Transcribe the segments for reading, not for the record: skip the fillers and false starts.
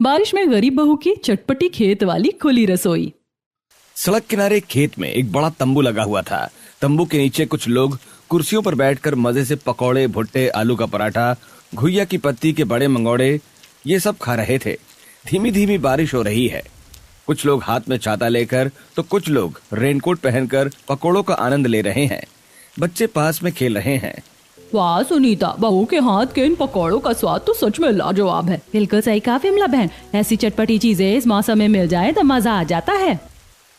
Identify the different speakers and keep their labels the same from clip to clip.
Speaker 1: बारिश में गरीब बहू की चटपटी खेत वाली खुली रसोई।
Speaker 2: सड़क किनारे खेत में एक बड़ा तंबू लगा हुआ था। तंबू के नीचे कुछ लोग कुर्सियों पर बैठकर मजे से पकौड़े, भुट्टे, आलू का पराठा, घुइया की पत्ती के बड़े मंगोड़े ये सब खा रहे थे। धीमी धीमी बारिश हो रही है। कुछ लोग हाथ में छाता लेकर तो कुछ लोग रेनकोट पहनकर पकौड़ों का आनंद ले रहे हैं। बच्चे पास में खेल रहे हैं।
Speaker 1: वाह सुनीता, बहू के हाथ के इन पकौड़ों का स्वाद तो सच में लाजवाब है। बिल्कुल सही कहा विमला बहन, ऐसी चटपटी चीजें इस मौसम में मिल जाए तो मजा आ जाता है।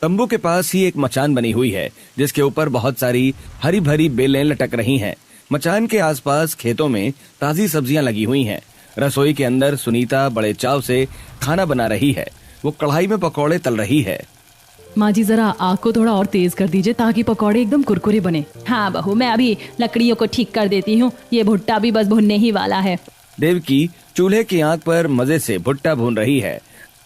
Speaker 2: तंबू के पास ही एक मचान बनी हुई है जिसके ऊपर बहुत सारी हरी भरी बेलें लटक रही हैं। मचान के आसपास खेतों में ताजी सब्जियां लगी हुई हैं। रसोई के अंदर सुनीता बड़े चाव से खाना बना रही है। वो कढ़ाई में पकौड़े तल रही है।
Speaker 1: माँ जी जरा आग को थोड़ा और तेज कर दीजिए ताकि पकौड़े एकदम कुरकुरे बने। हाँ बहू, मैं अभी लकड़ियों को ठीक कर देती हूँ, ये भुट्टा भी बस भुनने ही वाला है।
Speaker 2: देवकी चूल्हे की आंच पर मजे से भुट्टा भून रही है।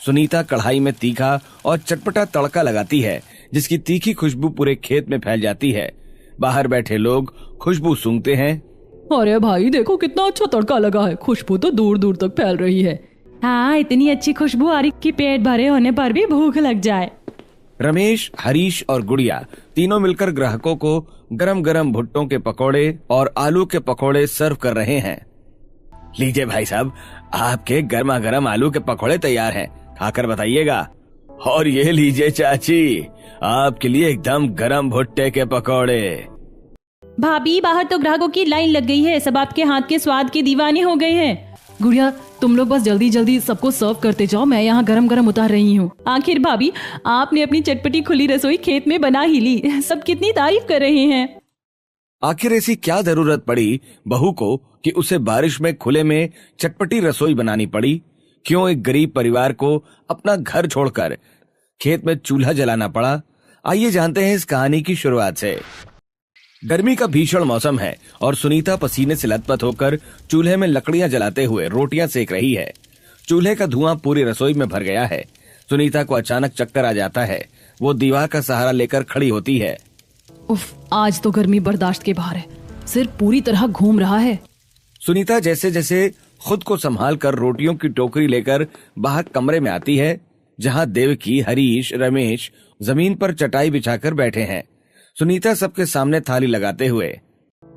Speaker 2: सुनीता कढ़ाई में तीखा और चटपटा तड़का लगाती है जिसकी तीखी खुशबू पूरे खेत में फैल जाती है। बाहर बैठे लोग खुशबू सूंघते हैं।
Speaker 1: अरे भाई देखो कितना अच्छा तड़का लगा है, खुशबू तो दूर दूर तक फैल रही है। हाँ, इतनी अच्छी खुशबू आ रही कि पेट भरे होने पर भी भूख लग जाए।
Speaker 2: रमेश, हरीश और गुड़िया तीनों मिलकर ग्राहकों को गरम गरम भुट्टों के पकौड़े और आलू के पकौड़े सर्व कर रहे हैं। लीजिए भाई साहब, आपके गर्मा गर्म आलू के पकौड़े तैयार हैं, खाकर बताइएगा। और ये लीजिए चाची, आपके लिए एकदम गरम भुट्टे के पकौड़े।
Speaker 1: भाभी बाहर तो ग्राहकों की लाइन लग गई है, सब आपके हाथ के स्वाद के दीवाने हो गए हैं। गुड़िया तुम लोग बस जल्दी जल्दी सबको सर्व करते जाओ, मैं यहाँ गरम गरम उतार रही हूँ। आखिर भाभी आपने अपनी चटपटी खुली रसोई खेत में बना ही ली, सब कितनी तारीफ कर रहे हैं।
Speaker 2: आखिर ऐसी क्या जरूरत पड़ी बहू को कि उसे बारिश में खुले में चटपटी रसोई बनानी पड़ी? क्यों एक गरीब परिवार को अपना घर छोड़कर खेत में चूल्हा जलाना पड़ा? आइए जानते हैं इस कहानी की शुरुआत से। गर्मी का भीषण मौसम है और सुनीता पसीने से लथपथ होकर चूल्हे में लकड़ियां जलाते हुए रोटियां सेक रही है। चूल्हे का धुआं पूरी रसोई में भर गया है। सुनीता को अचानक चक्कर आ जाता है। वो दीवार का सहारा लेकर खड़ी होती है।
Speaker 1: उफ, आज तो गर्मी बर्दाश्त के बाहर है, सिर पूरी तरह घूम रहा है।
Speaker 2: सुनीता जैसे जैसे खुद को संभाल कर रोटियों की टोकरी लेकर बाहर कमरे में आती है जहाँ देवकी, हरीश, रमेश जमीन पर चटाई बिछाकर बैठे हैं। सुनीता सबके सामने थाली लगाते हुए,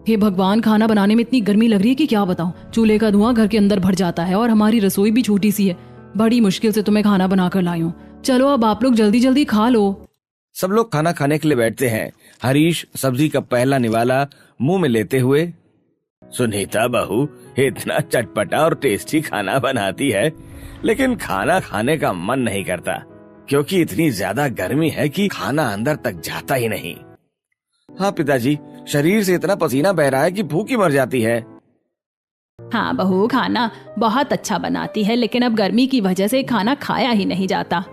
Speaker 1: हे भगवान, खाना बनाने में इतनी गर्मी लग रही है कि क्या बताऊं। चूल्हे का धुआं घर के अंदर भर जाता है और हमारी रसोई भी छोटी सी है। बड़ी मुश्किल से तुम्हें खाना बनाकर लाई हूँ। चलो अब आप लोग जल्दी जल्दी खा लो।
Speaker 2: सब लोग खाना खाने के लिए बैठते हैं। हरीश सब्जी का पहला निवाला मुंह में लेते हुए, सुनीता बहू इतना चटपटा और टेस्टी खाना बनाती है, लेकिन खाना खाने का मन नहीं करता क्योंकि इतनी ज्यादा गर्मी है कि खाना अंदर तक जाता ही नहीं। हाँ पिताजी, शरीर से इतना पसीना बह रहा है कि भूख ही मर जाती है।
Speaker 1: हाँ बहू, खाना बहुत अच्छा बनाती है लेकिन अब गर्मी की वजह से खाना खाया ही नहीं जाता।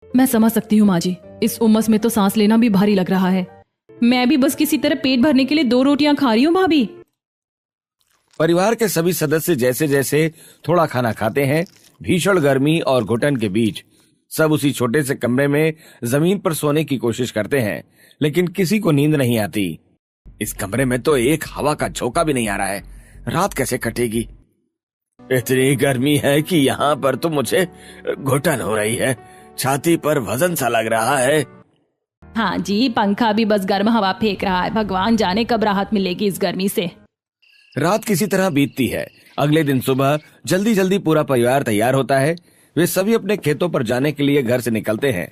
Speaker 1: मैं समझ सकती हूँ माँ जी, इस उमस में तो सांस लेना भी भारी लग रहा है। मैं भी बस किसी तरह पेट भरने के लिए 2 रोटियां खा रही हूँ भाभी।
Speaker 2: परिवार के सभी सदस्य जैसे जैसे थोड़ा खाना खाते हैं, भीषण गर्मी और घुटन के बीच सब उसी छोटे से कमरे में जमीन पर सोने की कोशिश करते हैं, लेकिन किसी को नींद नहीं आती। इस कमरे में तो एक हवा का झोंका भी नहीं आ रहा है। रात कैसे कटेगी? इतनी गर्मी है कि यहाँ पर तो मुझे घुटन हो रही है, छाती पर वजन सा लग रहा है।
Speaker 1: हाँ जी, पंखा भी बस गर्म हवा फेंक रहा है। भगवान जाने कब राहत मिलेगी इस गर्मी से।
Speaker 2: रात किसी तरह बीतती है। अगले दिन सुबह जल्दी जल्दी पूरा परिवार तैयार होता है। वे सभी अपने खेतों पर जाने के लिए घर से निकलते हैं।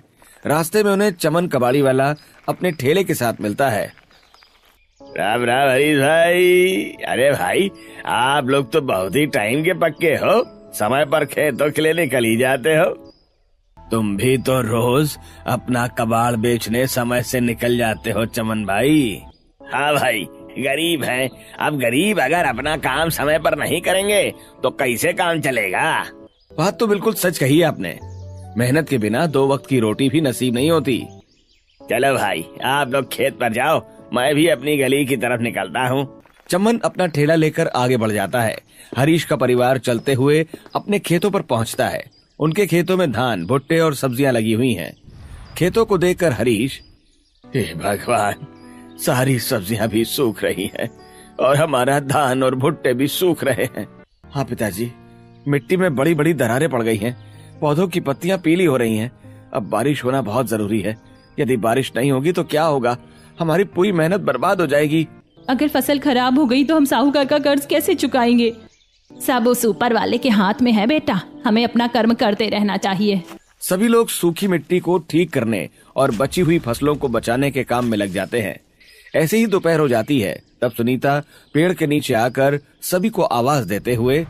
Speaker 2: रास्ते में उन्हें चमन कबाड़ी वाला अपने ठेले के साथ मिलता है। राम राम हरीश भाई। अरे भाई, आप लोग तो बहुत ही टाइम के पक्के हो, समय पर खेतों के लिए निकल ही जाते हो। तुम भी तो रोज अपना कबाड़ बेचने समय से निकल जाते हो चमन भाई। हाँ भाई, गरीब हैं। अब गरीब अगर अपना काम समय पर नहीं करेंगे तो कैसे काम चलेगा? बात तो बिल्कुल सच कही आपने। मेहनत के बिना 2 वक्त की रोटी भी नसीब नहीं होती। चलो भाई, आप लोग खेत पर जाओ, मैं भी अपनी गली की तरफ निकलता हूँ। चमन अपना ठेला लेकर आगे बढ़ जाता है। हरीश का परिवार चलते हुए अपने खेतों पर पहुँचता है। उनके खेतों में धान, भुट्टे और सब्जियां लगी हुई हैं। खेतों को देखकर हरीश, हे भगवान, सारी सब्जियां भी सूख रही हैं और हमारा धान और भुट्टे भी सूख रहे हैं। हाँ पिताजी, मिट्टी में बड़ी बड़ी दरारें पड़ गई हैं। पौधों की पत्तियां पीली हो रही हैं। अब बारिश होना बहुत जरूरी है। यदि बारिश नहीं होगी तो क्या होगा? हमारी पूरी मेहनत बर्बाद हो जाएगी।
Speaker 1: अगर फसल खराब हो गई तो हम साहूकार का कर्ज कैसे चुकाएंगे? सब उस ऊपर वाले के हाथ में है बेटा, हमें अपना कर्म करते रहना चाहिए।
Speaker 2: सभी लोग सूखी मिट्टी को ठीक करने और बची हुई फसलों को बचाने के काम में लग जाते हैं। ऐसे ही दोपहर हो जाती है। तब सुनीता पेड़ के नीचे आकर सभी को आवाज देते हुए,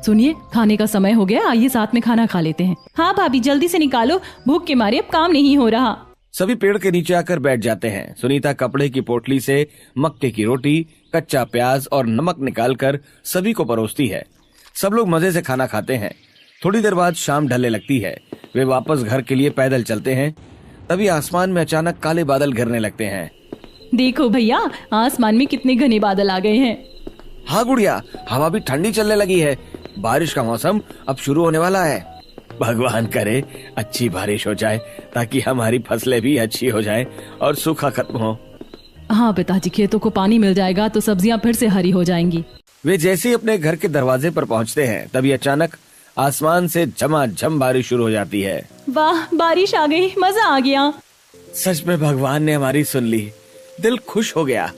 Speaker 1: सुनिए, खाने का समय हो गया, आइए साथ में खाना खा लेते हैं। हाँ भाभी, जल्दी से निकालो, भूख के मारे अब काम नहीं हो रहा।
Speaker 2: सभी पेड़ के नीचे आकर बैठ जाते हैं। सुनीता कपड़े की पोटली से मक्के की रोटी, कच्चा प्याज और नमक निकालकर सभी को परोसती है। सब लोग मजे से खाना खाते हैं। थोड़ी देर बाद शाम ढलने लगती है। वे वापस घर के लिए पैदल चलते हैं। तभी आसमान में अचानक काले बादल घिरने लगते हैं।
Speaker 1: देखो भैया, आसमान में कितने घने बादल आ गए हैं।
Speaker 2: हाँ गुड़िया, हवा भी ठंडी चलने लगी है। बारिश का मौसम अब शुरू होने वाला है। भगवान करे अच्छी बारिश हो जाए ताकि हमारी फसलें भी अच्छी हो जाएं और सूखा खत्म हो।
Speaker 1: हाँ पिताजी, खेतों को पानी मिल जाएगा तो सब्जियां फिर से हरी हो जाएंगी।
Speaker 2: वे जैसे ही अपने घर के दरवाजे पर पहुंचते हैं तभी अचानक आसमान से झमाझम बारिश शुरू हो जाती है।
Speaker 1: वाह, बारिश आ गई, मजा आ गया।
Speaker 2: सच में भगवान ने हमारी सुन ली। दिल खुश हो गया।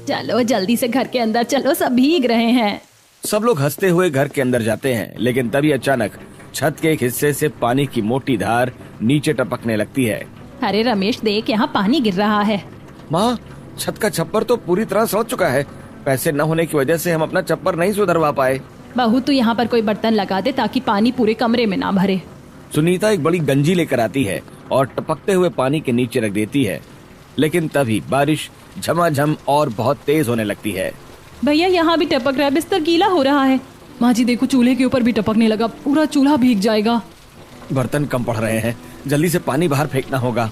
Speaker 1: चलो जल्दी से घर के अंदर चलो, सब भीग रहे हैं।
Speaker 2: सब लोग हंसते हुए घर के अंदर जाते हैं, लेकिन तभी अचानक छत के एक हिस्से से पानी की मोटी धार नीचे टपकने लगती है।
Speaker 1: अरे रमेश, देख, यहाँ पानी गिर रहा है।
Speaker 2: माँ, छत का छप्पर तो पूरी तरह सड़ चुका है। पैसे न होने की वजह से हम अपना छप्पर नहीं सुधरवा पाए।
Speaker 1: बहू, तू यहाँ पर कोई बर्तन लगा दे ताकि पानी पूरे कमरे में ना भरे।
Speaker 2: सुनीता एक बड़ी गंजी लेकर आती है और टपकते हुए पानी के नीचे रख देती है। लेकिन तभी बारिश झमाझम और बहुत तेज होने लगती है।
Speaker 1: भैया, यहाँ भी टपक रहा है, बिस्तर गीला हो रहा है। माँ जी देखो, चूल्हे के ऊपर भी टपकने लगा, पूरा चूल्हा भीग जाएगा।
Speaker 2: बर्तन कम पड़ रहे हैं, जल्दी से पानी बाहर फेंकना होगा।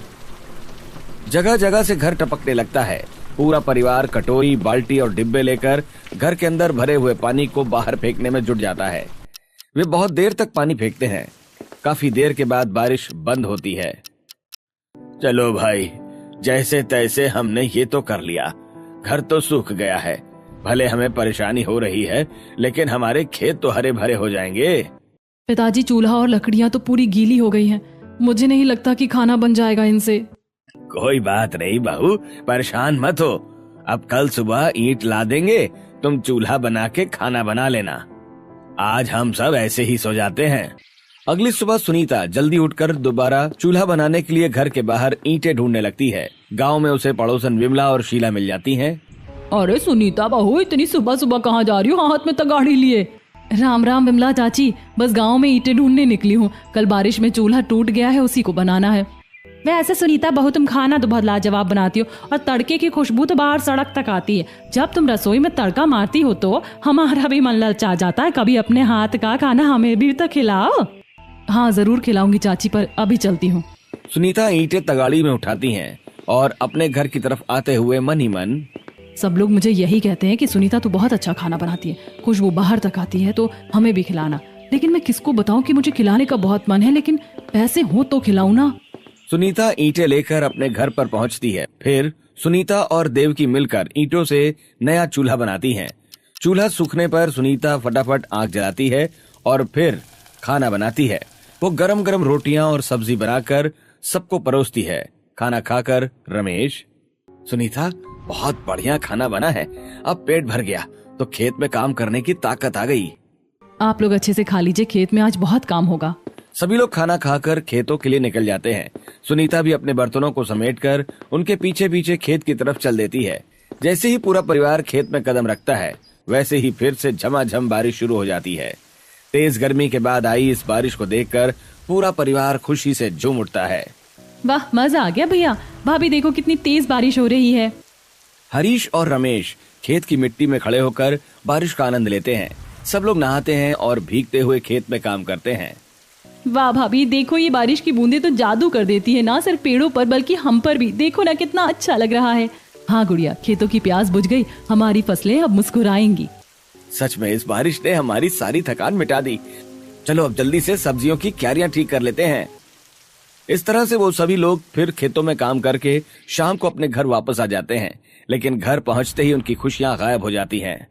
Speaker 2: जगह जगह से घर टपकने लगता है। पूरा परिवार कटोरी, बाल्टी और डिब्बे लेकर घर के अंदर भरे हुए पानी को बाहर फेंकने में जुट जाता है। वे बहुत देर तक पानी फेंकते हैं। काफी देर के बाद बारिश बंद होती है। चलो भाई, जैसे तैसे हमने ये तो कर लिया। घर तो सूख गया है। भले हमें परेशानी हो रही है, लेकिन हमारे खेत तो हरे भरे हो जाएंगे।
Speaker 1: पिताजी, चूल्हा और लकड़ियाँ तो पूरी गीली हो गई हैं। मुझे नहीं लगता कि खाना बन जाएगा इनसे।
Speaker 2: कोई बात नहीं बहू, परेशान मत हो। अब कल सुबह ईंट ला देंगे, तुम चूल्हा बना के खाना बना लेना। आज हम सब ऐसे ही सो जाते हैं। अगली सुबह सुनीता जल्दी उठकर दोबारा चूल्हा बनाने के लिए घर के बाहर ईंटें ढूंढने लगती है। गांव में उसे पड़ोसन विमला और शीला मिल जाती हैं।
Speaker 1: अरे सुनीता बहू, इतनी सुबह सुबह कहाँ जा रही हो हाथ में तगाड़ी लिए? राम राम विमला चाची, बस गांव में ईंटें ढूंढने निकली हूँ। कल बारिश में चूल्हा टूट गया है, उसी को बनाना है। वैसे सुनीता बहू, तुम खाना तो बहुत लाजवाब बनाती हो और तड़के की खुशबू तो बाहर सड़क तक आती है। जब तुम रसोई में तड़का मारती हो तो हमारा भी मन ललचा जाता है। कभी अपने हाथ का खाना हमें भी तो खिलाओ। हाँ जरूर खिलाऊंगी चाची, पर अभी चलती हूँ।
Speaker 2: सुनीता ईंटें तगाड़ी में उठाती हैं और अपने घर की तरफ आते हुए मन ही मन,
Speaker 1: सब लोग मुझे यही कहते हैं कि सुनीता तू बहुत अच्छा खाना बनाती है, खुशबू बाहर तक आती है, तो हमें भी खिलाना। लेकिन मैं किसको बताऊं कि मुझे खिलाने का बहुत मन है, लेकिन पैसे हो तो खिलाऊं ना।
Speaker 2: सुनीता ईंटें लेकर अपने घर पर पहुंचती है। फिर सुनीता और देवकी मिलकर ईंटों से नया चूल्हा बनाती हैं। चूल्हा सूखने पर सुनीता फटाफट आग जलाती है और फिर खाना बनाती है। वो गरम गरम रोटियां और सब्जी बनाकर सबको परोसती है। खाना खाकर रमेश, सुनीता बहुत बढ़िया खाना बना है, अब पेट भर गया तो खेत में काम करने की ताकत आ गई।
Speaker 1: आप लोग अच्छे से खा लीजिए, खेत में आज बहुत काम होगा।
Speaker 2: सभी लोग खाना खाकर खेतों के लिए निकल जाते हैं। सुनीता भी अपने बर्तनों को समेटकर उनके पीछे पीछे खेत की तरफ चल देती है। जैसे ही पूरा परिवार खेत में कदम रखता है, वैसे ही फिर से झमाझम बारिश शुरू हो जाती है। तेज गर्मी के बाद आई इस बारिश को देखकर पूरा परिवार खुशी से झूम उठता है।
Speaker 1: वाह, मजा आ गया भैया। भाभी देखो कितनी तेज बारिश हो रही है।
Speaker 2: हरीश और रमेश खेत की मिट्टी में खड़े होकर बारिश का आनंद लेते हैं। सब लोग नहाते हैं और भीगते हुए खेत में काम करते हैं।
Speaker 1: वाह भाभी, देखो ये बारिश की बूंदें तो जादू कर देती है, ना सिर्फ पेड़ों पर बल्कि हम पर भी। देखो ना कितना अच्छा लग रहा है। हाँ गुड़िया, खेतों की प्यास बुझ गई, हमारी फसलें अब मुस्कुराएंगी।
Speaker 2: सच में इस बारिश ने हमारी सारी थकान मिटा दी। चलो अब जल्दी से सब्जियों की क्यारियां ठीक कर लेते हैं। इस तरह से वो सभी लोग फिर खेतों में काम करके शाम को अपने घर वापस आ जाते हैं। लेकिन घर पहुंचते ही उनकी खुशियां गायब हो जाती हैं।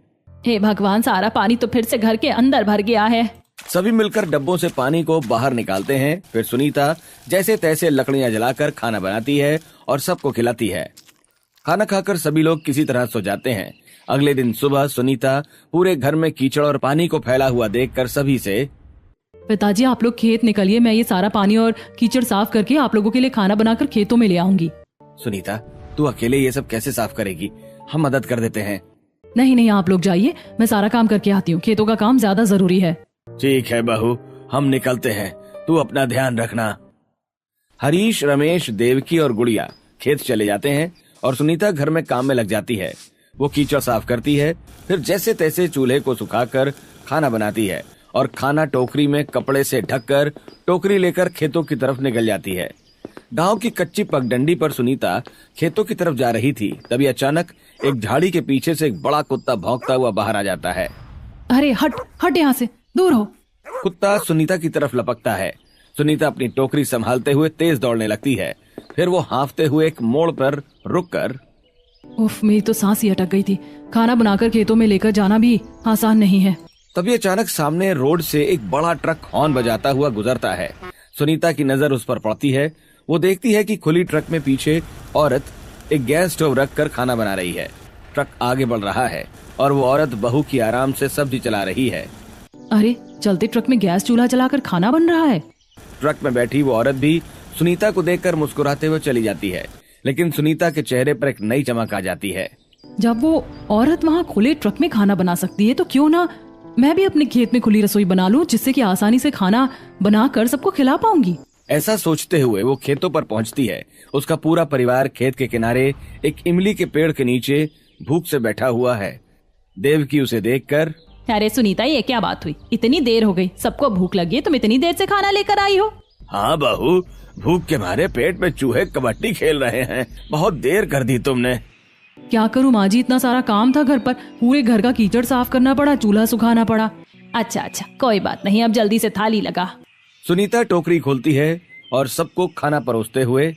Speaker 1: हे भगवान, सारा पानी तो फिर से घर के अंदर भर गया है।
Speaker 2: सभी मिलकर डब्बों से पानी को बाहर निकालते हैं। फिर सुनीता जैसे तैसे लकड़ियां जलाकर खाना बनाती है और सबको खिलाती है। खाना खाकर सभी लोग किसी तरह सो जाते हैं। अगले दिन सुबह सुनीता पूरे घर में कीचड़ और पानी को फैला हुआ देखकर सभी से,
Speaker 1: पिताजी आप लोग खेत निकलिए, मैं ये सारा पानी और कीचड़ साफ करके आप लोगों के लिए खाना बनाकर खेतों में ले आऊंगी।
Speaker 2: सुनीता तू अकेले ये सब कैसे साफ करेगी, हम मदद कर देते हैं।
Speaker 1: नहीं नहीं, आप लोग जाइए, मैं सारा काम करके आती हूँ, खेतों का काम ज्यादा जरूरी है।
Speaker 2: ठीक है बहू, हम निकलते हैं, तू अपना ध्यान रखना। हरीश, रमेश, देवकी और गुड़िया खेत चले जाते हैं और सुनीता घर में काम में लग जाती है। वो कीचड़ साफ करती है, फिर जैसे तैसे चूल्हे को सुखाकर खाना बनाती है और खाना टोकरी में कपड़े से ढककर टोकरी लेकर खेतों की तरफ निकल जाती है। गांव की कच्ची पगडंडी पर सुनीता खेतों की तरफ जा रही थी। तभी अचानक एक झाड़ी के पीछे से एक बड़ा कुत्ता भौंकता हुआ बाहर आ जाता है।
Speaker 1: अरे हट हट, यहाँ से दूर हो।
Speaker 2: कुत्ता सुनीता की तरफ लपकता है। सुनीता अपनी टोकरी संभालते हुए तेज दौड़ने लगती है। फिर वो हांफते हुए एक मोड़ पर रुककर,
Speaker 1: उफ, मेरी तो सांस ही अटक गई थी। खाना बनाकर खेतों में लेकर जाना भी आसान नहीं है।
Speaker 2: तभी अचानक सामने रोड से एक बड़ा ट्रक हॉर्न बजाता हुआ गुजरता है। सुनीता की नजर उस पर पड़ती है। वो देखती है कि खुली ट्रक में पीछे औरत एक गैस स्टोव रखकर खाना बना रही है। ट्रक आगे बढ़ रहा है और वो औरत बहू की आराम से सब्जी चला रही है।
Speaker 1: अरे, चलते ट्रक में गैस चूल्हा जलाकर खाना बन रहा है।
Speaker 2: ट्रक में बैठी वो औरत भी सुनीता को देखकर मुस्कुराते हुए चली जाती है, लेकिन सुनीता के चेहरे पर एक नई चमक आ जाती है।
Speaker 1: जब वो औरत वहाँ खुले ट्रक में खाना बना सकती है तो क्यों ना मैं भी अपने खेत में खुली रसोई बना लूं, जिससे कि आसानी से खाना बनाकर सबको खिला पाऊंगी।
Speaker 2: ऐसा सोचते हुए वो खेतों पर पहुंचती है। उसका पूरा परिवार खेत के किनारे एक इमली के पेड़ के नीचे भूख से बैठा हुआ है। देवकी उसे देखकर,
Speaker 1: अरे सुनीता, ये क्या बात हुई, इतनी देर हो गई, सबको भूख लगी है, तुम इतनी देर से खाना लेकर आई हो?
Speaker 2: हाँ बहू, भूख के मारे पेट में चूहे कबड्डी खेल रहे हैं, बहुत देर कर दी तुमने।
Speaker 1: क्या करूँ माँ जी, इतना सारा काम था घर पर, पूरे घर का कीचड़ साफ करना पड़ा, चूल्हा सुखाना पड़ा। अच्छा अच्छा, कोई बात नहीं, अब जल्दी से थाली लगा।
Speaker 2: सुनीता टोकरी खोलती है और सबको खाना परोसते हुए,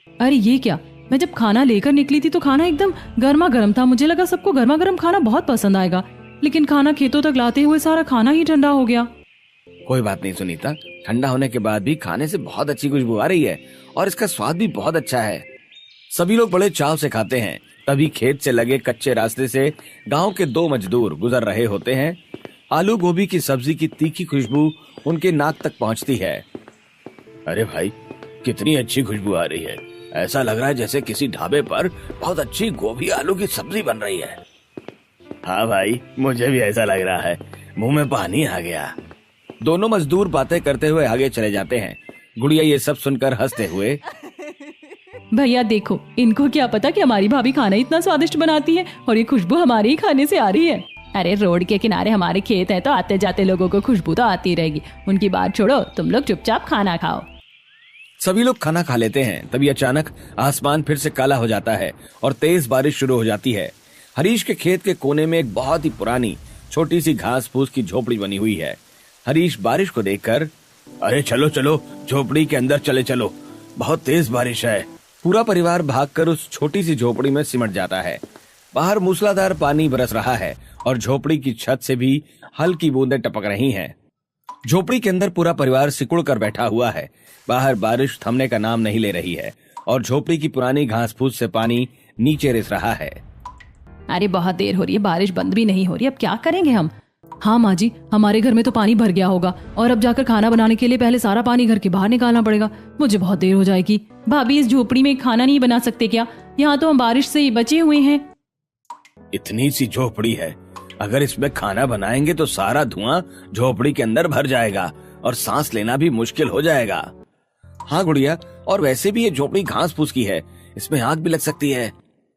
Speaker 1: अरे ये क्या, मैं जब खाना लेकर निकली थी तो खाना एकदम गर्मा गर्म था। मुझे लगा सबको गर्मा गर्म खाना बहुत पसंद आएगा, लेकिन खाना खेतों तक लाते हुए सारा खाना ही ठंडा हो गया।
Speaker 2: कोई बात नहीं सुनीता, ठंडा होने के बाद भी खाने से बहुत अच्छी खुशबू आ रही है और इसका स्वाद भी बहुत अच्छा है। सभी लोग बड़े चाव से खाते हैं। तभी खेत से लगे कच्चे रास्ते से गांव के दो मजदूर गुजर रहे होते हैं। आलू गोभी की सब्जी की तीखी खुशबू उनके नाक तक पहुंचती है। अरे भाई, कितनी अच्छी खुशबू आ रही है, ऐसा लग रहा है जैसे किसी ढाबे पर बहुत अच्छी गोभी आलू की सब्जी बन रही है। हाँ भाई, मुझे भी ऐसा लग रहा है, मुंह में पानी आ गया। दोनों मजदूर बातें करते हुए आगे चले जाते हैं। गुड़िया ये सब सुनकर हंसते हुए,
Speaker 1: भैया देखो, इनको क्या पता कि हमारी भाभी खाना इतना स्वादिष्ट बनाती है और ये खुशबू हमारे ही खाने से आ रही है। अरे रोड के किनारे हमारे खेत है तो आते जाते लोगों को खुशबू तो आती रहेगी, उनकी बात छोड़ो, तुम लोग चुपचाप खाना खाओ।
Speaker 2: सभी लोग खाना खा लेते हैं। तभी अचानक आसमान फिर से काला हो जाता है और तेज बारिश शुरू हो जाती है। हरीश के खेत के कोने में एक बहुत ही पुरानी छोटी सी घास फूस की झोपड़ी बनी हुई है। हरीश बारिश को देखकर, अरे चलो चलो, झोपड़ी के अंदर चले चलो, बहुत तेज बारिश है। पूरा परिवार भागकर उस छोटी सी झोपड़ी में सिमट जाता है। बाहर मूसलाधार पानी बरस रहा है और झोपड़ी की छत से भी हल्की बूंदें टपक रही हैं। झोपड़ी के अंदर पूरा परिवार सिकुड़ कर बैठा हुआ है। बाहर बारिश थमने का नाम नहीं ले रही है और झोपड़ी की पुरानी घास फूस से पानी नीचे रिस रहा है।
Speaker 1: अरे बहुत देर हो रही है, बारिश बंद भी नहीं हो रही, अब क्या करेंगे हम? हाँ माँ जी, हमारे घर में तो पानी भर गया होगा और अब जाकर खाना बनाने के लिए पहले सारा पानी घर के बाहर निकालना पड़ेगा। मुझे बहुत देर हो जाएगी। भाभी, इस झोपड़ी में खाना नहीं बना सकते क्या? यहाँ तो हम बारिश से ही बचे हुए हैं।
Speaker 2: इतनी सी झोपड़ी है, अगर इसमें खाना बनाएंगे तो सारा धुआं झोपड़ी के अंदर भर जाएगा और सांस लेना भी मुश्किल हो जाएगा। हाँ गुड़िया, और वैसे भी ये झोपड़ी घास फूस की है, इसमें आग भी लग सकती है।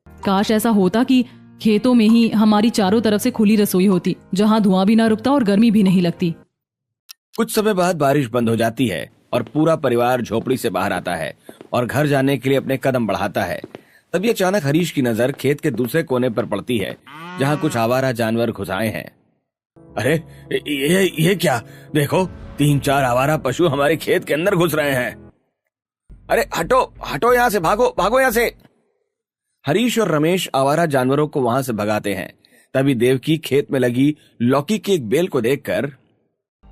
Speaker 1: काश ऐसा होता कि खेतों में ही हमारी चारों तरफ से खुली रसोई होती, जहाँ धुआं भी ना रुकता और गर्मी भी नहीं लगती।
Speaker 2: कुछ समय बाद बारिश बंद हो जाती है और पूरा परिवार झोपड़ी से बाहर आता है और घर जाने के लिए अपने कदम बढ़ाता है। तभी अचानक हरीश की नजर खेत के दूसरे कोने पर पड़ती है, जहाँ कुछ आवारा जानवर घुस आए हैं। अरे ये क्या, देखो 3-4 आवारा पशु हमारे खेत के अंदर घुस रहे हैं। अरे हटो हटो, यहाँ से भागो भागो यहाँ से। हरीश और रमेश आवारा जानवरों को वहां से भगाते हैं। तभी देवकी खेत में लगी लौकी की एक बेल को देखकर,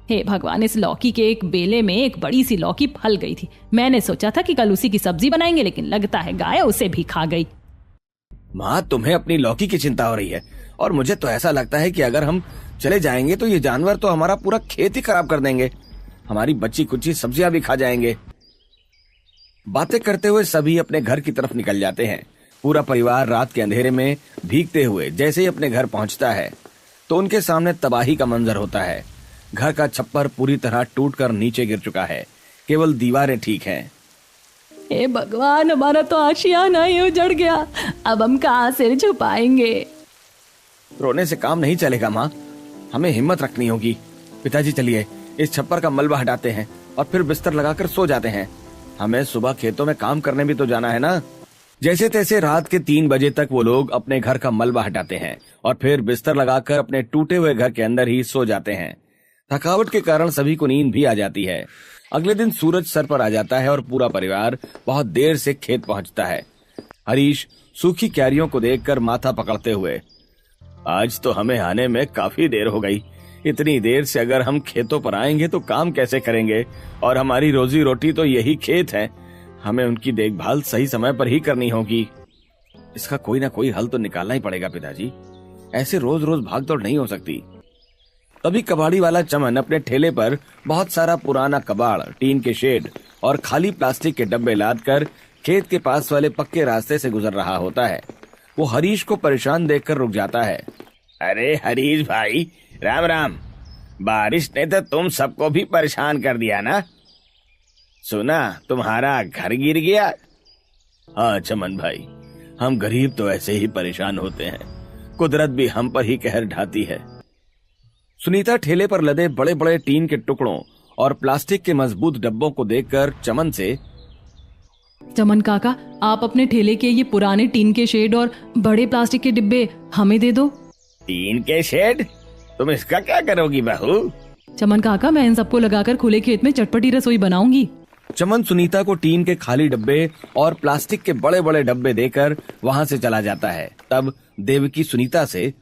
Speaker 1: हे भगवान, इस लौकी के एक बेले में एक बड़ी सी लौकी फल गई थी। मैंने सोचा था कि कल उसी की सब्जी बनाएंगे, लेकिन लगता है गाय उसे भी खा गई।
Speaker 2: माँ, तुम्हें अपनी लौकी की चिंता हो रही है और मुझे तो ऐसा लगता है कि अगर हम चले जाएंगे तो ये जानवर तो हमारा पूरा खेत ही खराब कर देंगे। हमारी बच्ची कुची सब्जियां भी खा जाएंगे। बातें करते हुए सभी अपने घर की तरफ निकल जाते हैं। पूरा परिवार रात के अंधेरे में भीगते हुए जैसे ही अपने घर पहुंचता है तो उनके सामने तबाही का मंजर होता है। घर का छप्पर पूरी तरह टूटकर नीचे गिर चुका है, केवल दीवारें ठीक हैं।
Speaker 1: हे भगवान, हमारा तो आशियाना ही उजड़ गया। अब हम कहाँ सिर छुपाएंगे?
Speaker 2: रोने से काम नहीं चलेगा माँ, हमें हिम्मत रखनी होगी। पिताजी चलिए इस छप्पर का मलबा हटाते हैं और फिर बिस्तर लगाकर सो जाते हैं। हमें सुबह खेतों में काम करने भी तो जाना है ना। जैसे तैसे रात के 3 बजे तक वो लोग अपने घर का मलबा हटाते हैं और फिर बिस्तर लगाकर अपने टूटे हुए घर के अंदर ही सो जाते हैं। थकावट के कारण सभी को नींद भी आ जाती है। अगले दिन सूरज सर पर आ जाता है और पूरा परिवार बहुत देर से खेत पहुंचता है। हरीश सूखी क्यारियों को देखकर माथा पकड़ते हुए, आज तो हमें आने में काफी देर हो गई। इतनी देर से अगर हम खेतों पर आएंगे तो काम कैसे करेंगे? और हमारी रोजी रोटी तो यही खेत है। हमें उनकी देखभाल सही समय पर ही करनी होगी। इसका कोई ना कोई हल तो निकालना ही पड़ेगा पिताजी। ऐसे रोज रोज भागदौड़ नहीं हो सकती। तभी कबाड़ी वाला चमन अपने ठेले पर बहुत सारा पुराना कबाड़, टीन के शेड और खाली प्लास्टिक के डब्बे लादकर खेत के पास वाले पक्के रास्ते से गुजर रहा होता है। वो हरीश को परेशान देखकर रुक जाता है। अरे हरीश भाई, राम राम। बारिश ने तो तुम सबको भी परेशान कर दिया ना। सुना तुम्हारा घर गिर गया। हाँ चमन भाई, हम गरीब तो ऐसे ही परेशान होते हैं। कुदरत भी हम पर ही कहर ढाती है। सुनीता ठेले पर लदे बड़े बड़े टीन के टुकड़ों और प्लास्टिक के मजबूत डब्बों को देखकर चमन से,
Speaker 1: चमन काका, आप अपने ठेले के ये पुराने टीन के शेड और बड़े प्लास्टिक के डिब्बे हमें दे दो।
Speaker 2: टीन के शेड? तुम इसका क्या करोगी बहू?
Speaker 1: चमन काका, मैं इन सबको लगाकर खुले खेत में चटपटी रसोई बनाऊंगी।
Speaker 2: चमन सुनीता को टीन के खाली डब्बे और प्लास्टिक के बड़े बड़े डब्बे देकर वहाँ से चला जाता है। तब देवकी सुनीता से,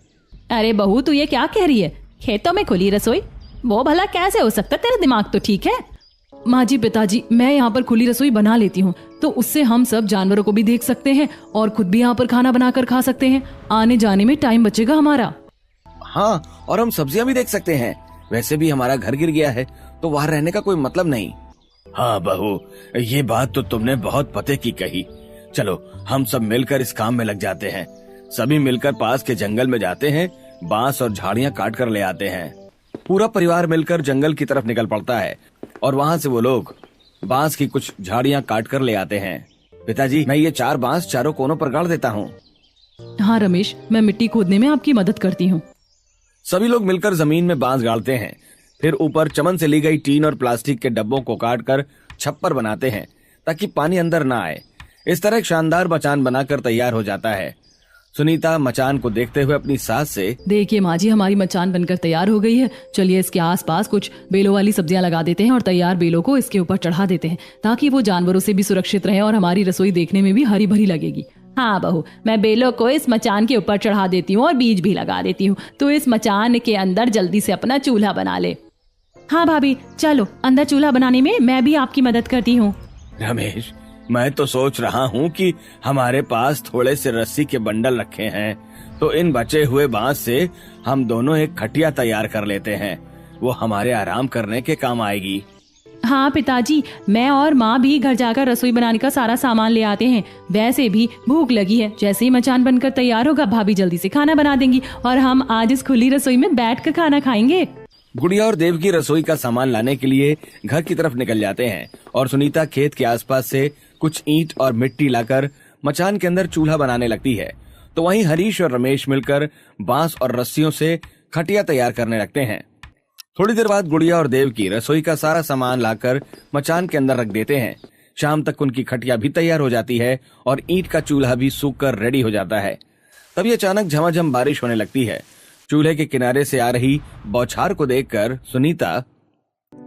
Speaker 1: अरे बहू, तू ये क्या कह रही है? खेतों में खुली रसोई? वो भला कैसे हो सकता? तेरा दिमाग तो ठीक है। माँ जी, पिताजी, मैं यहाँ पर खुली रसोई बना लेती हूँ तो उससे हम सब जानवरों को भी देख सकते हैं और खुद भी यहाँ पर खाना बनाकर खा सकते हैं। आने जाने में टाइम बचेगा हमारा।
Speaker 2: हाँ, और हम सब्जियां भी देख सकते हैं। वैसे भी हमारा घर गिर गया है तो वहाँ रहने का कोई मतलब नहीं। हाँ बहू, ये बात तो तुमने बहुत पते की कही। चलो हम सब मिलकर इस काम में लग जाते हैं। सभी मिलकर पास के जंगल में जाते हैं, बांस और झाड़ियां काट कर ले आते हैं। पूरा परिवार मिलकर जंगल की तरफ निकल पड़ता है और वहाँ से वो लोग बांस की कुछ झाड़ियां काट कर ले आते हैं। पिताजी, मैं ये 4 बांस चारों कोनों पर गाड़ देता हूँ।
Speaker 1: हाँ रमेश, मैं मिट्टी खोदने में आपकी मदद करती हूँ।
Speaker 2: सभी लोग मिलकर जमीन में बांस गाड़ते हैं। फिर ऊपर चमन से ली गई टीन और प्लास्टिक के डब्बों को काटकर छप्पर बनाते हैं ताकि पानी अंदर ना आए। इस तरह एक शानदार मचान बनाकर तैयार हो जाता है। सुनीता मचान को देखते हुए अपनी सास से,
Speaker 1: देखिए माँ जी, हमारी मचान बनकर तैयार हो गई है। चलिए इसके आसपास कुछ बेलों वाली सब्जियां लगा देते हैं और तैयार बेलों को इसके ऊपर चढ़ा देते हैं ताकि वो जानवरों से भी सुरक्षित रहे और हमारी रसोई देखने में भी हरी भरी लगेगी। हाँ बहू, मैं बेलों को इस मचान के ऊपर चढ़ा देती हूँ और बीज भी लगा देती हूँ, तो इस मचान के अंदर जल्दी से अपना चूल्हा बना ले। हाँ भाभी, चलो अंदर चूल्हा बनाने में मैं भी आपकी मदद करती हूँ।
Speaker 2: रमेश, मैं तो सोच रहा हूँ कि हमारे पास थोड़े से रस्सी के बंडल रखे हैं, तो इन बचे हुए बांस से हम दोनों एक खटिया तैयार कर लेते हैं। वो हमारे आराम करने के काम आएगी।
Speaker 1: हाँ पिताजी, मैं और माँ भी घर जाकर रसोई बनाने का सारा सामान ले आते हैं। वैसे भी भूख लगी है। जैसे ही मचान बनकर तैयार होगा, भाभी जल्दी से खाना बना देंगी और हम आज इस खुली रसोई में बैठकर खाना खाएंगे।
Speaker 2: गुड़िया और देव की रसोई का सामान लाने के लिए घर की तरफ निकल जाते हैं और सुनीता खेत के आसपास से कुछ ईंट और मिट्टी लाकर मचान के अंदर चूल्हा बनाने लगती है। तो वहीं हरीश और रमेश मिलकर बांस और रस्सियों से खटिया तैयार करने लगते हैं। थोड़ी देर बाद गुड़िया और देव की रसोई का सारा सामान लाकर मचान के अंदर रख देते हैं। शाम तक उनकी खटिया भी तैयार हो जाती है और ईंट का चूल्हा भी सूखकर रेडी हो जाता है। तभी अचानक झमाझम बारिश होने लगती है। चूल्हे के किनारे से आ रही बौछार को देखकर सुनीता,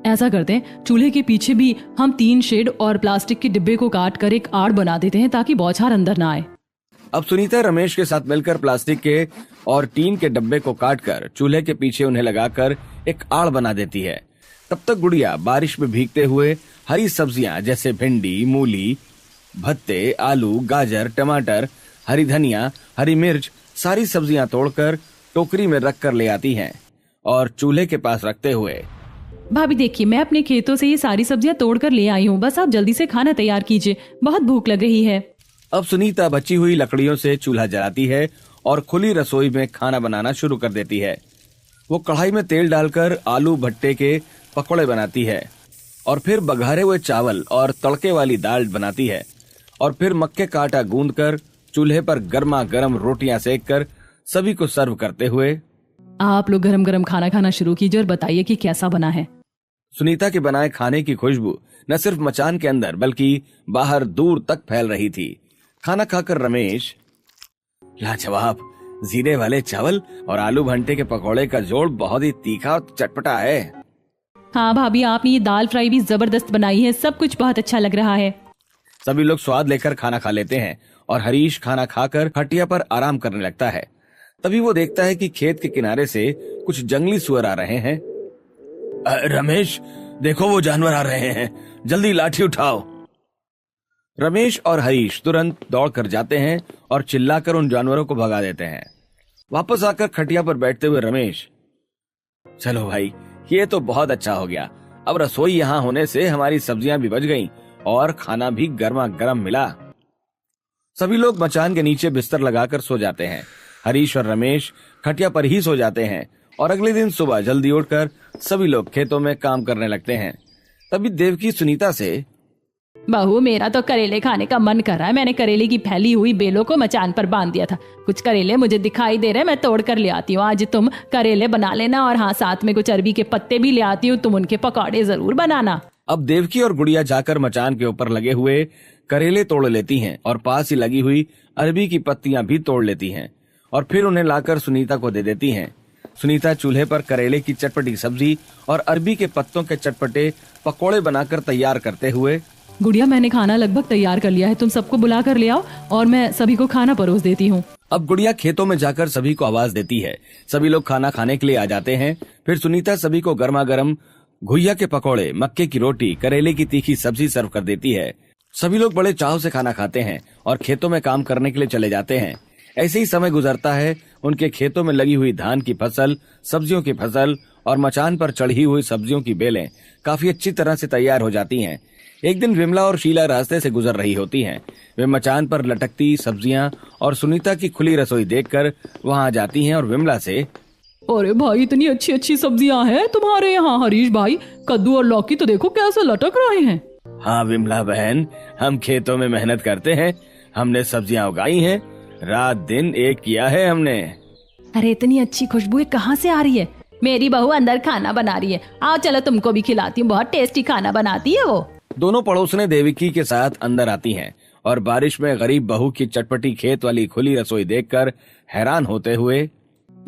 Speaker 1: ऐसा करते हैं, चूल्हे के पीछे भी हम 3 शेड और प्लास्टिक के डिब्बे को काट कर एक आड़ बना देते हैं ताकि बौछार अंदर ना आए।
Speaker 2: अब सुनीता रमेश के साथ मिलकर प्लास्टिक के और टीन के डब्बे को काटकर चूल्हे के पीछे उन्हें लगाकर एक आड़ बना देती है। तब तक गुड़िया बारिश में भीगते हुए हरी सब्जियां जैसे भिंडी, मूली, भत्ते, आलू, गाजर, टमाटर, हरी धनिया, हरी मिर्च सारी सब्जियां तोड़कर टोकरी में रख कर ले आती हैं और चूल्हे के पास रखते हुए,
Speaker 1: भाभी देखिए, मैं अपने खेतों से ये सारी सब्जियां तोड़ कर ले आई हूँ, बस आप जल्दी से खाना तैयार कीजिए, बहुत भूख लग रही है।
Speaker 2: अब सुनीता बची हुई लकड़ियों से चूल्हा जलाती है और खुली रसोई में खाना बनाना शुरू कर देती है। वो कढ़ाई में तेल डालकर आलू भट्टे के पकौड़े बनाती है और फिर बघारे हुए चावल और तड़के वाली दाल बनाती है और फिर मक्के का आटा गूंदकर चूल्हे पर गर्मा गर्म रोटियां सेक कर सभी को सर्व करते हुए,
Speaker 1: आप लोग गरम गरम खाना खाना शुरू कीजिए और बताइए कि कैसा बना है।
Speaker 2: सुनीता के बनाए खाने की खुशबू न सिर्फ मचान के अंदर बल्कि बाहर दूर तक फैल रही थी। खाना खाकर रमेश, लाजवाब, जीरे वाले चावल और आलू भंटे के पकौड़े का जोड़ बहुत ही तीखा और चटपटा है।
Speaker 1: हाँ भाभी, आपने ये दाल फ्राई भी जबरदस्त बनाई है, सब कुछ बहुत अच्छा लग रहा है।
Speaker 2: सभी लोग स्वाद लेकर खाना खा लेते हैं और हरीश खाना खाकर खटिया पर आराम करने लगता है। तभी वो देखता है कि खेत के किनारे से कुछ जंगली सुअर आ रहे हैं। रमेश, देखो वो जानवर आ रहे हैं, जल्दी लाठी उठाओ। रमेश और हरीश तुरंत दौड़ कर जाते हैं और चिल्लाकर उन जानवरों को भगा देते हैं। वापस आकर खटिया पर बैठते हुए रमेश, चलो भाई, ये तो बहुत अच्छा हो गया। अब रसोई यहाँ होने से हमारी सब्जियां भी बच गईं और खाना भी गर्मा गर्म मिला। सभी लोग मचान के नीचे बिस्तर लगाकर सो जाते हैं। हरीश और रमेश खटिया पर ही सो जाते हैं और अगले दिन सुबह जल्दी उठकर सभी लोग खेतों में काम करने लगते हैं। तभी देवकी सुनीता से,
Speaker 1: बहू, मेरा तो करेले खाने का मन कर रहा है। मैंने करेले की फैली हुई बेलों को मचान पर बांध दिया था। कुछ करेले मुझे दिखाई दे रहे, मैं तोड़ कर ले आती हूँ। आज तुम करेले बना लेना और हाँ, साथ में कुछ अरबी के पत्ते भी ले आती हूँ, तुम उनके पकौड़े जरूर बनाना।
Speaker 2: अब देवकी और गुड़िया जाकर मचान के ऊपर लगे हुए करेले तोड़ लेती हैं और पास ही लगी हुई अरबी की पत्तियां भी तोड़ लेती हैं और फिर उन्हें लाकर सुनीता को दे देती हैं। सुनीता चूल्हे पर करेले की चटपटी सब्जी और अरबी के पत्तों के चटपटे पकौड़े बनाकर तैयार करते हुए,
Speaker 1: गुड़िया, मैंने खाना लगभग तैयार कर लिया है, तुम सबको बुला कर ले आओ और मैं सभी को खाना परोस देती हूँ।
Speaker 2: अब गुड़िया खेतों में जाकर सभी को आवाज देती है। सभी लोग खाना खाने के लिए आ जाते हैं। फिर सुनीता सभी को गर्मा गर्म घुइया के पकौड़े, मक्के की रोटी, करेले की तीखी सब्जी सर्व कर देती है। सभी लोग बड़े चाव से खाना खाते हैं और खेतों में काम करने के लिए चले जाते हैं। ऐसे ही समय गुजरता है। उनके खेतों में लगी हुई धान की फसल, सब्जियों की फसल और मचान पर चढ़ी हुई सब्जियों की बेलें काफी अच्छी तरह से तैयार हो जाती हैं। एक दिन विमला और शीला रास्ते से गुजर रही होती हैं। वे मचान पर लटकती सब्जियां और सुनीता की खुली रसोई देखकर वहां जाती हैं और विमला से,
Speaker 1: अरे भाई, इतनी अच्छी अच्छी सब्जियां हैं तुम्हारे यहाँ। हरीश भाई, कद्दू और लौकी तो देखो कैसे लटक रहे हैं।
Speaker 2: हाँ विमला बहन, हम खेतों में मेहनत करते हैं, हमने सब्जियां उगाई हैं, रात दिन एक किया है हमने।
Speaker 1: अरे इतनी अच्छी खुशबू कहाँ से आ रही है? मेरी बहू अंदर खाना बना रही है, आओ चलो तुमको भी खिलाती हूँ, बहुत टेस्टी खाना बनाती है वो।
Speaker 2: दोनों पड़ोसने देवकी के साथ अंदर आती हैं और बारिश में गरीब बहू की चटपटी खेत वाली खुली रसोई देखकर हैरान होते हुए,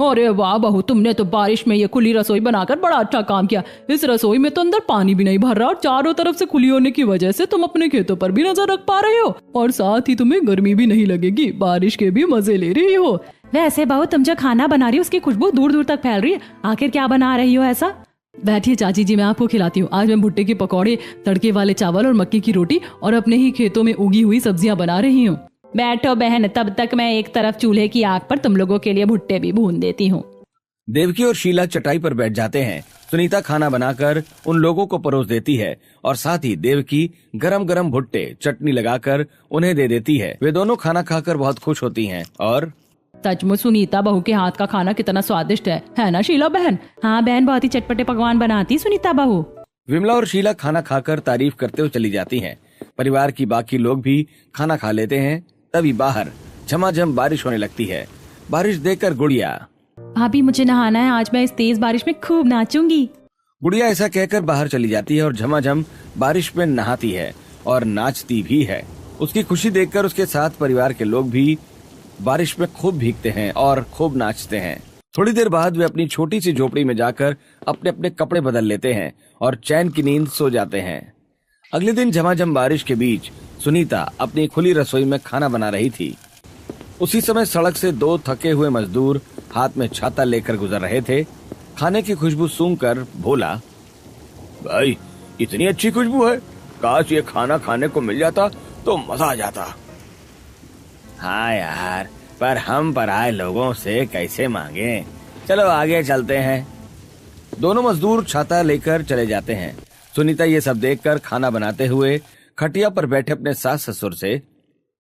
Speaker 1: अरे वाह बहू, तुमने तो बारिश में ये खुली रसोई बनाकर बड़ा अच्छा काम किया। इस रसोई में तो अंदर पानी भी नहीं भर रहा और चारों तरफ से खुली होने की वजह से तुम अपने खेतों पर भी नजर रख पा रहे हो और साथ ही तुम्हें गर्मी भी नहीं लगेगी, बारिश के भी मजे ले रही हो। वैसे बहू, तुम जो खाना बना रही हो उसकी खुशबू दूर दूर तक फैल रही है, आखिर क्या बना रही हो ऐसा? बैठिए चाची जी, मैं आपको खिलाती हूँ। आज मैं भुट्टे के पकौड़े, तड़के वाले चावल और मक्की की रोटी और अपने ही खेतों में उगी हुई सब्जियां बना रही हूँ। बैठो बहन, तब तक मैं एक तरफ चूल्हे की आग पर तुम लोगों के लिए भुट्टे भी भून देती हूँ।
Speaker 2: देवकी और शीला चटाई पर बैठ जाते हैं। सुनीता खाना बनाकर उन लोगों को परोस देती है और साथ ही देवकी गरम गरम भुट्टे चटनी लगाकर उन्हें दे देती है। वे दोनों खाना खाकर बहुत खुश होती हैं और
Speaker 1: सचमुच सुनीता बहू के हाथ का खाना कितना स्वादिष्ट है ना शीला बहन? हाँ बहन, बहुत ही चटपटे पकवान बनाती सुनीता बहू।
Speaker 2: विमला और शीला खाना खाकर तारीफ करते हुए चली जाती हैं। परिवार की बाकी लोग भी खाना खा लेते हैं। तभी बाहर झमाझम बारिश होने लगती है। बारिश देखकर गुड़िया,
Speaker 1: भाभी मुझे नहाना है, आज मैं इस तेज बारिश में खूब नाचूंगी।
Speaker 2: गुड़िया ऐसा कहकर बाहर चली जाती है और झमाझम बारिश में नहाती है और नाचती भी है। उसकी खुशी देखकर उसके साथ परिवार के लोग भी बारिश में खूब भीगते हैं और खूब नाचते हैं। थोड़ी देर बाद वे अपनी छोटी सी झोपड़ी में जाकर अपने अपने कपड़े बदल लेते हैं और चैन की नींद सो जाते हैं। अगले दिन झमाझम बारिश के बीच सुनीता अपनी खुली रसोई में खाना बना रही थी। उसी समय सड़क से दो थके हुए मजदूर हाथ में छाता लेकर गुजर रहे थे। खाने की खुशबू सूंघकर बोला, भाई इतनी अच्छी खुशबू है, काश ये खाना खाने को मिल जाता तो मजा आ जाता। हाँ यार, पर हम पराए लोगों से कैसे मांगे। चलो आगे चलते हैं। दोनों मजदूर छाता लेकर चले जाते हैं। सुनीता ये सब देखकर खाना बनाते हुए खटिया पर बैठे अपने सास ससुर से,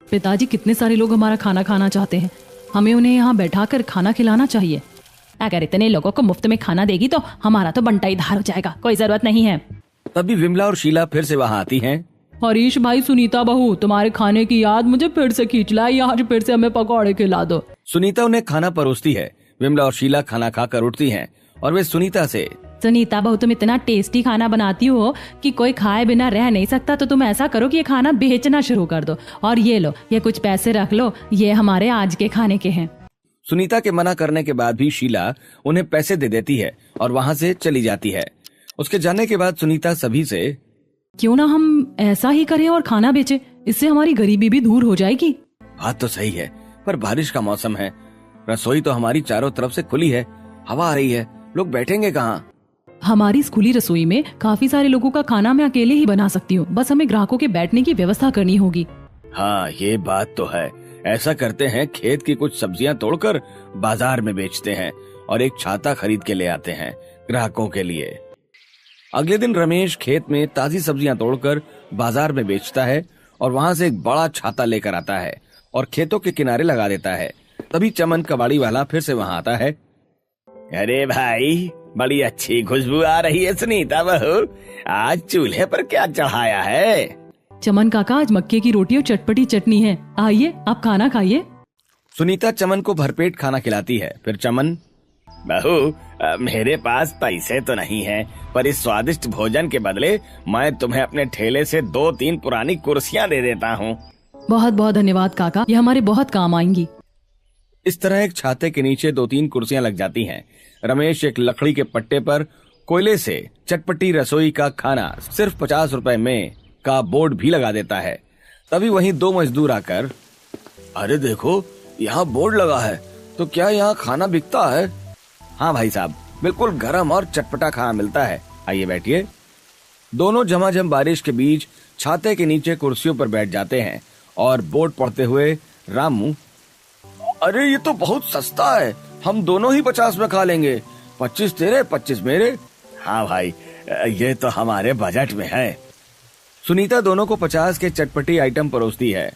Speaker 1: पिताजी कितने सारे लोग हमारा खाना खाना चाहते हैं, हमें उन्हें यहाँ बैठाकर खाना खिलाना चाहिए। अगर इतने लोगों को मुफ्त में खाना देगी तो हमारा तो बंटा ही धार हो जाएगा, कोई जरूरत नहीं है।
Speaker 2: तभी विमला और शीला फिर से वहाँ आती हैं।
Speaker 1: हरीश भाई, सुनीता बहू, तुम्हारे खाने की याद मुझे फिर से खींच लाई, आज फिर से हमें पकौड़े खिला दो।
Speaker 2: सुनीता उन्हें खाना परोसती है। विमला और शीला खाना खाकर उठती हैं और वे सुनीता से,
Speaker 1: सुनीता बहू, तुम इतना टेस्टी खाना बनाती हो कि कोई खाए बिना रह नहीं सकता, तो तुम ऐसा करो कि ये खाना बेचना शुरू कर दो, और ये लो, ये कुछ पैसे रख लो, ये हमारे आज के खाने के हैं।
Speaker 2: सुनीता के मना करने के बाद भी शीला उन्हें पैसे दे देती है और वहाँ से चली जाती है। उसके जाने के बाद सुनीता सभी से,
Speaker 1: क्यों ना हम ऐसा ही करें और खाना बेचे, इससे हमारी गरीबी भी दूर हो जाएगी।
Speaker 2: बात तो सही है, पर बारिश का मौसम है, रसोई तो हमारी चारों तरफ से खुली है, हवा आ रही है, लोग बैठेंगे कहाँ।
Speaker 1: हमारी स्कूली रसोई में काफी सारे लोगों का खाना मैं अकेले ही बना सकती हूँ, बस हमें ग्राहकों के बैठने की व्यवस्था करनी होगी।
Speaker 2: हाँ ये बात तो है। ऐसा करते हैं, खेत की कुछ सब्जियां तोड़कर बाजार में बेचते हैं और एक छाता खरीद के ले आते हैं ग्राहकों के लिए। अगले दिन रमेश खेत में ताजी सब्जियां तोड़कर बाजार में बेचता है और वहां से एक बड़ा छाता लेकर आता है और खेतों के किनारे लगा देता है। तभी चमन कबाड़ी वाला फिर से वहां आता है। अरे भाई, बड़ी अच्छी खुशबू आ रही है सुनीता बहू, आज चूल्हे पर क्या चढ़ाया है?
Speaker 1: चमन काका, आज मक्के की रोटी और चटपटी चटनी है, आइए आप खाना खाइए।
Speaker 2: सुनीता चमन को भरपेट खाना खिलाती है। फिर चमन, बहू मेरे पास पैसे तो नहीं है, पर इस स्वादिष्ट भोजन के बदले मैं तुम्हें अपने ठेले से 2-3 पुरानी कुर्सियां दे देता हूँ।
Speaker 1: बहुत बहुत धन्यवाद काका, ये हमारे बहुत काम आएंगी।
Speaker 2: इस तरह एक छाते के नीचे 2-3 कुर्सियां लग जाती हैं। रमेश एक लकड़ी के पट्टे पर कोयले से चटपटी रसोई का खाना सिर्फ 50 रुपए में का बोर्ड भी लगा देता है। तभी वहीं 2 मजदूर आकर, अरे देखो यहाँ बोर्ड लगा है, तो क्या यहाँ खाना बिकता है? हाँ भाई साहब, बिल्कुल गरम और चटपटा खाना मिलता है, आइए बैठिए। दोनों झमाझम बारिश के बीच छाते के नीचे कुर्सियों पर बैठ जाते हैं और बोर्ड पढ़ते हुए रामू, अरे ये तो बहुत सस्ता है, हम दोनों ही 50 में खा लेंगे, 25 तेरे 25 मेरे। हाँ भाई, ये तो हमारे बजट में है। सुनीता दोनों को 50 के चटपटी आइटम परोसती है।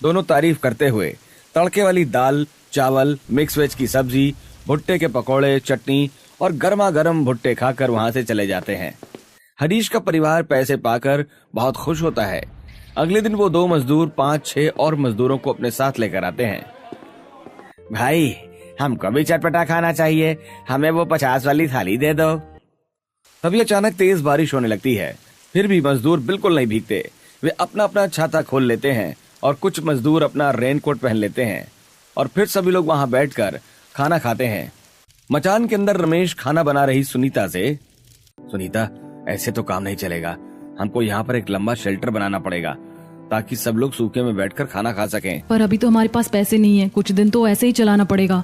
Speaker 2: दोनों तारीफ करते हुए तड़के वाली दाल, चावल, मिक्स वेज की सब्जी, भुट्टे के पकौड़े, चटनी और गर्मा गर्म भुट्टे खाकर वहां से चले जाते हैं। हरीश का परिवार पैसे पाकर बहुत खुश होता है। अगले दिन वो 2 मजदूर 5-6 और मजदूरों को अपने साथ लेकर आते हैं। भाई हमको भी चटपटा खाना चाहिए, हमें वो 50 वाली थाली दे दो। तभी अचानक तेज बारिश होने लगती है, फिर भी मजदूर बिल्कुल नहीं भीगते। वे अपना अपना छाता खोल लेते हैं और कुछ मजदूर अपना रेनकोट पहन लेते हैं और फिर सभी लोग वहां बैठकर खाना खाते हैं। मचान के अंदर रमेश खाना बना रही सुनीता से, सुनीता ऐसे तो काम नहीं चलेगा, हमको यहाँ पर एक लंबा शेल्टर बनाना पड़ेगा ताकि सब लोग सूखे में बैठकर खाना खा सकें।
Speaker 1: पर अभी तो हमारे पास पैसे नहीं है, कुछ दिन तो ऐसे ही चलाना पड़ेगा।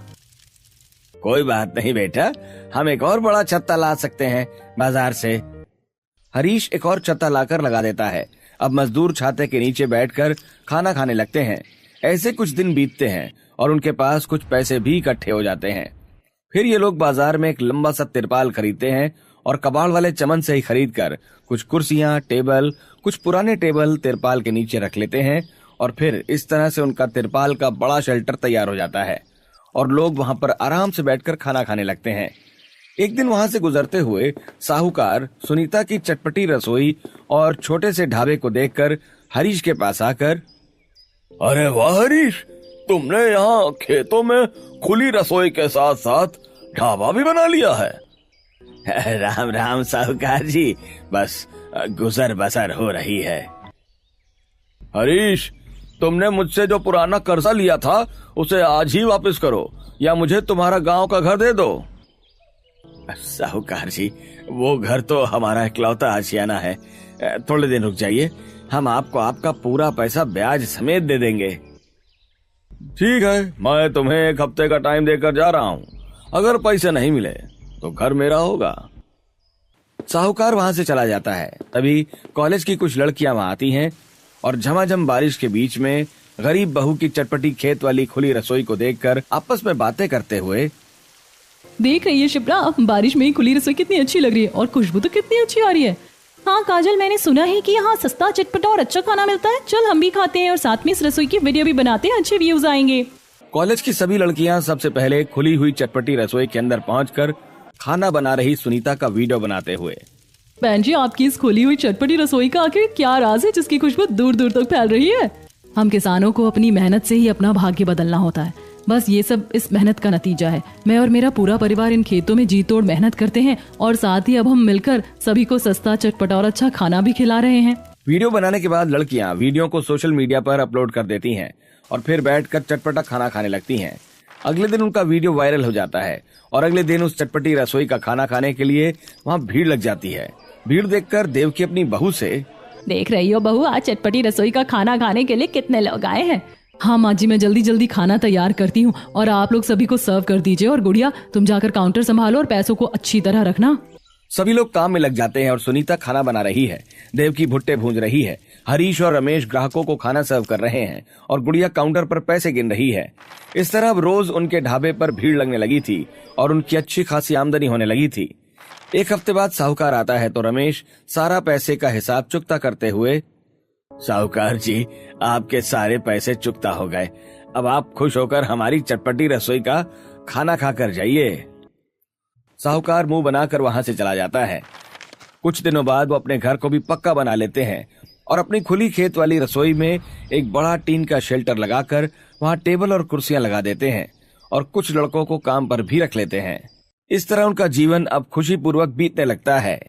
Speaker 2: कोई बात नहीं बेटा, हम एक और बड़ा छत्ता ला सकते हैं बाजार से। हरीश एक और छत्ता लाकर लगा देता है। अब मजदूर छाते के नीचे बैठकर खाना खाने लगते हैं। ऐसे कुछ दिन बीतते हैं और उनके पास कुछ पैसे भी इकट्ठे हो जाते हैं। फिर ये लोग बाजार में एक लंबा सा तिरपाल खरीदते हैं और कबाड़ वाले चमन से ही खरीद कर कुछ कुर्सियां, टेबल, कुछ पुराने टेबल तिरपाल के नीचे रख लेते हैं और फिर इस तरह से उनका तिरपाल का बड़ा शेल्टर तैयार हो जाता है और लोग वहां पर आराम से बैठकर खाना खाने लगते हैं। एक दिन वहां से गुजरते हुए साहूकार सुनीता की चटपटी रसोई और छोटे से ढाबे को देखकर हरीश के पास आकर, अरे वाह हरीश, तुमने यहाँ खेतों में खुली रसोई के साथ साथ ढाबा भी बना लिया है। राम राम साहूकार जी, बस गुजर बसर हो रही है। हरीश, तुमने मुझसे जो पुराना कर्जा लिया था उसे आज ही वापस करो या मुझे तुम्हारा गांव का घर दे दो। साहूकार जी, वो घर तो हमारा इकलौता आशियाना है, थोड़े दिन रुक जाइए, हम आपको आपका पूरा पैसा ब्याज समेत दे देंगे। ठीक है, मैं तुम्हें 1 हफ्ते का टाइम देकर जा रहा हूँ, अगर पैसे नहीं मिले तो घर मेरा होगा। साहूकार वहां से चला जाता है। तभी कॉलेज की कुछ लड़कियां वहां आती हैं और झमाझम बारिश के बीच में गरीब बहू की चटपटी खेत वाली खुली रसोई को देखकर आपस में बातें करते हुए,
Speaker 1: देख रही है शिप्रा, बारिश में खुली रसोई कितनी अच्छी लग रही है और खुशबू तो कितनी अच्छी आ रही है। हाँ काजल, मैंने सुना है कि यहाँ सस्ता, चटपटा और अच्छा खाना मिलता है। चल हम भी खाते हैं और साथ में इस रसोई की वीडियो भी बनाते हैं, अच्छे व्यूज आएंगे।
Speaker 2: कॉलेज की सभी लड़कियां सबसे पहले खुली हुई चटपटी रसोई के अंदर पहुंचकर खाना बना रही सुनीता का वीडियो बनाते हुए,
Speaker 1: बहन जी, आपकी इस खुली हुई चटपटी रसोई का आखिर क्या राज है जिसकी खुशबू दूर दूर तक फैल रही है? हम किसानों को अपनी मेहनत से ही अपना भाग्य बदलना होता है। बस ये सब इस मेहनत का नतीजा है। मैं और मेरा पूरा परिवार इन खेतों में जी तोड़ मेहनत करते हैं और साथ ही अब हम मिलकर सभी को सस्ता, चटपटा और अच्छा खाना भी खिला रहे हैं।
Speaker 2: वीडियो बनाने के बाद लड़कियां वीडियो को सोशल मीडिया पर अपलोड कर देती हैं और फिर बैठकर चटपटा खाना खाने लगती हैं। अगले दिन उनका वीडियो वायरल हो जाता है और अगले दिन उस चटपटी रसोई का खाना खाने के लिए वहाँ भीड़ लग जाती है। भीड़ देखकर देवकी अपनी बहू से,
Speaker 1: देख रही हो बहू, आज चटपटी रसोई का खाना खाने के लिए कितने लोग आए हैं। हाँ माँ जी, मैं जल्दी जल्दी खाना तैयार करती हूँ और आप लोग सभी को सर्व कर दीजिए। और गुड़िया, तुम जाकर काउंटर संभालो और पैसों को अच्छी तरह रखना।
Speaker 2: सभी लोग काम में लग जाते हैं और सुनीता खाना बना रही है, देवकी भुट्टे भूंज रही है, हरीश और रमेश ग्राहकों को खाना सर्व कर रहे हैं और गुड़िया काउंटर पर पैसे गिन रही है। इस तरह अब रोज उनके ढाबे पर भीड़ लगने लगी थी और उनकी अच्छी खासी आमदनी होने लगी थी। एक हफ्ते बाद साहूकार आता है तो रमेश सारा पैसे का हिसाब चुकता करते हुए, साहूकार जी, आपके सारे पैसे चुकता हो गए। अब आप खुश होकर हमारी चटपटी रसोई का खाना खाकर जाइए। साहूकार मुंह बनाकर वहां से चला जाता है। कुछ दिनों बाद वो अपने घर को भी पक्का बना लेते हैं और अपनी खुली खेत वाली रसोई में एक बड़ा टीन का शेल्टर लगाकर वहां टेबल और कुर्सियां लगा देते हैं और कुछ लड़कों को काम पर भी रख लेते हैं। इस तरह उनका जीवन अब खुशी पूर्वक बीतने लगता है।